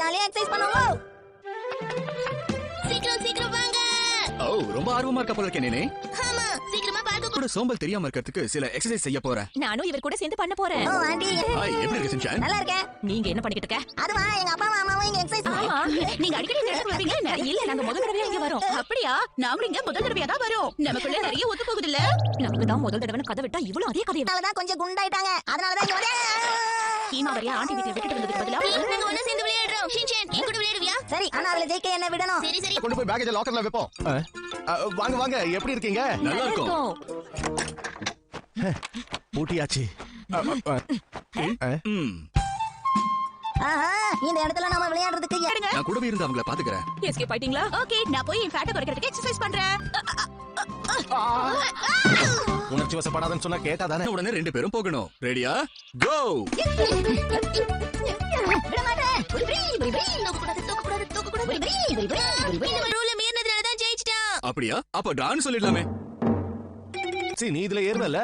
ஜாலியா எக்ஸசைஸ் பண்ணுங்க. சீக்கிரம் சீக்கிரம் வாங்க. ஓ ரொம்ப ஆர்வமா இருக்க போல இருக்கே நீ. ஆமா சீக்கிரமா பார்க்க கூட சோம்பல் தெரியாம இருக்கிறதுக்கு சில எக்ஸசைஸ் செய்ய போறேன். நானும் இவர் கூட சேர்ந்து பண்ண போறேன். ஓ ஆண்டி ஹாய் எப்படி இருக்கு சின்சான்? நல்லா இருக்கேன். நீங்க என்ன பண்ணிக்கிட்டு இருக்க? அதுவா எங்க அப்பா அம்மாவும் இங்க எக்ஸசைஸ் ஆமா நீங்க அடிக்கடி இந்த இடத்துக்கு வருவீங்க என்ன? இல்ல நாங்க முதல் தடவையா இங்க வரோம். அப்படியா? நாமளும் இங்க முதல் தடவையா தான் வரோம். நமக்குள்ள நிறைய ஒத்து போகுது இல்ல? நமக்கு தான் முதல் தடவை கதை விட்டா இவ்வளவு அதே கதையை தான் கொஞ்சம் குண்டாயிட்டாங்க. அதனாலதான் இங்க வரேன். கீமா வரையா ஆண்டி வீட்டை விட்டுட்டு வந்ததுக்கு பதிலா நாங்க ஒண்ணா சேர்ந்து விளையாடுறோம். ஷின்சான் நீ கூட விளையாடுவியா? சரி ஆனா அதுல ஜெயிக்க என்ன விடணும். சரி சரி. கொண்டு போய் பேக்கேஜ் லாக்கர்ல வைப்போம். வாங்க வாங்க எப்படி இருக்கீங்க? நல்லா இருக்கும். பூட்டியாச்சு. ஆஹா இந்த இடத்துல நாம விளையாடுறதுக்கு நான் கூடவே இருந்து அவங்கள பாத்துக்கறேன். எஸ்கேப் ஆயிட்டீங்களா? ஓகே நான் போய் என் ஃபேட்டை குறைக்கிறதுக்கு எக்ஸசைஸ் பண்றேன். உணர்ச்சி வசப்படாதன்னு சொன்னா கேட்டா தானே. உடனே ரெண்டு பேரும் போகணும். ரெடியா? கோ. விட மாட்டேன். தூக்க கூடாது. இந்த ரூல மீறினதுனால தான் ஜெயிச்சிட்டான். அப்படியா? அப்ப டான் சொல்லிடலாமே. சீ நீ இதுல ஏறல.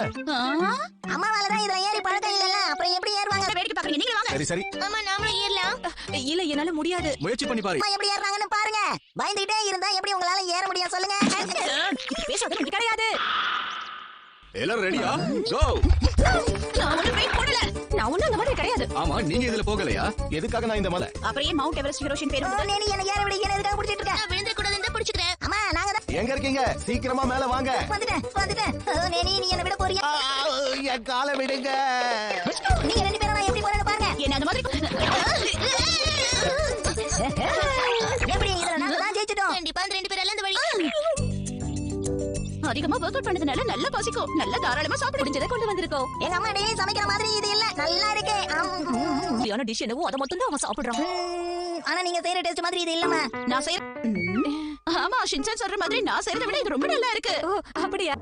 அம்மாவால தான் இதுல ஏறி பழக்கம் இல்லல. அப்புறம் எப்படி ஏறுவாங்க? வேடிக்கை பாக்குறீங்க நீங்க வாங்க. சரி சரி. ஆமா நாமளும் ஏறலாம். இல்ல என்னால முடியாது. முயற்சி பண்ணி பாரு. அம்மா எப்படி ஏறாங்கன்னு பாருங்க. பயந்துட்டே இருந்தா எப்படி உங்களால ஏற முடியும் சொல்லுங்க. இது பேசாத இப்படி கிடையாது. எல்லாரும் ரெடியா? கோ. நான் ஒண்ணு வெயிட் பண்ணல. நான் ஒண்ணும் அந்த மாதிரி கிடையாது. ஆமா நீங்க இதுல போகலையா? எதுக்காக நான் இந்த மலை? அப்புறம் ஏன் மவுண்ட் எவரெஸ்ட் ஹீரோஷின் பேர் ஓ, நீ என்ன ஏற விட என்ன எதுக்காக பிடிச்சிட்டு இருக்க? நான் விழுந்துட கூடாதுன்னு தான் பிடிச்சுக்கிறேன். அம்மா நாங்க தான் எங்க இருக்கீங்க? சீக்கிரமா மேல வாங்க. வந்துட்டேன். ஓ, நீ என்ன விட போறியா? என் காலை விடுங்க. நீங்க ரெண்டு பேரும் நான் எப்படி போறேன்னு பாருங்க. என்ன அந்த மாதிரி எப்படி இதுல நாங்க தான் ஜெயிச்சிட்டோம். கண்டிப்பா அந்த ரெண்டு பேரால இந்த வழி. அதிகமா வொர்க் அவுட் பண்ணதுனால நல்ல பசிக்கும். நல்ல தாராளமா சாப்பிட முடிஞ்சதை கொண்டு வந்திருக்கோம். எங்க அம்மா டெய்லி சமைக்கிற மாதிரி இது இல்ல. நல்லா இருக்கு. சரியான டிஷ் என்னவோ அதை மட்டும் தான் அவன் சாப்பிடுறான். ஆனா நீங்க செய்யற டேஸ்ட் மாதிரி இது இல்லமா. நான் செய்ய ஆமா ஷின்சான் சொல்ற மாதிரி நான் செய்யறத விட இது ரொம்ப நல்லா இருக்கு. ஓ அப்படியா?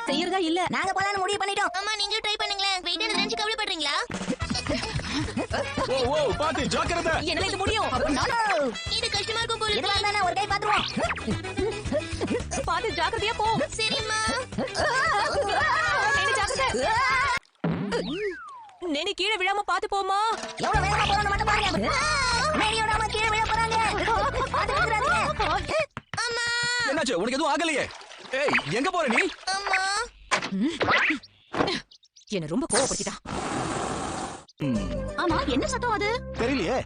செய்யறதா இல்ல. நாங்க போலான்னு முடிவு பண்ணிட்டோம். அம்மா நீங்களும் ட்ரை பண்ணுங்களேன். வெயிட் என்ன நினைச்சு கவலைப்படுறீங்களா? ஓ ஓ பாத்து ஜாக்கிரதை. என்னால இது முடியும். இது கஷ்டமா இருக்கும் போல எதுவா இருக்கு. இருந்தா ஒரு கை பாத்துருவோம். பாத்து ஜாக்கிரதையா போ. சரிம்மா. நெனி ஜாக்கிரதை. நெனி கீழே விழாம பாத்து போமா. எவ்வளவு வேகமா போறோம்னு மட்டும் பாருங்க. மேரியோட அம்மா கீழே விழ போறாங்க. பாத்து நிக்கறாங்க. அம்மா. என்னாச்சு? உனக்கு எதுவும் ஆகலையே? ஏய் எங்க போற நீ? அம்மா. என்ன ரொம்ப கோவப்படுத்திட்டா. ஆமா என்ன சத்தம் அது? தெரியலையே.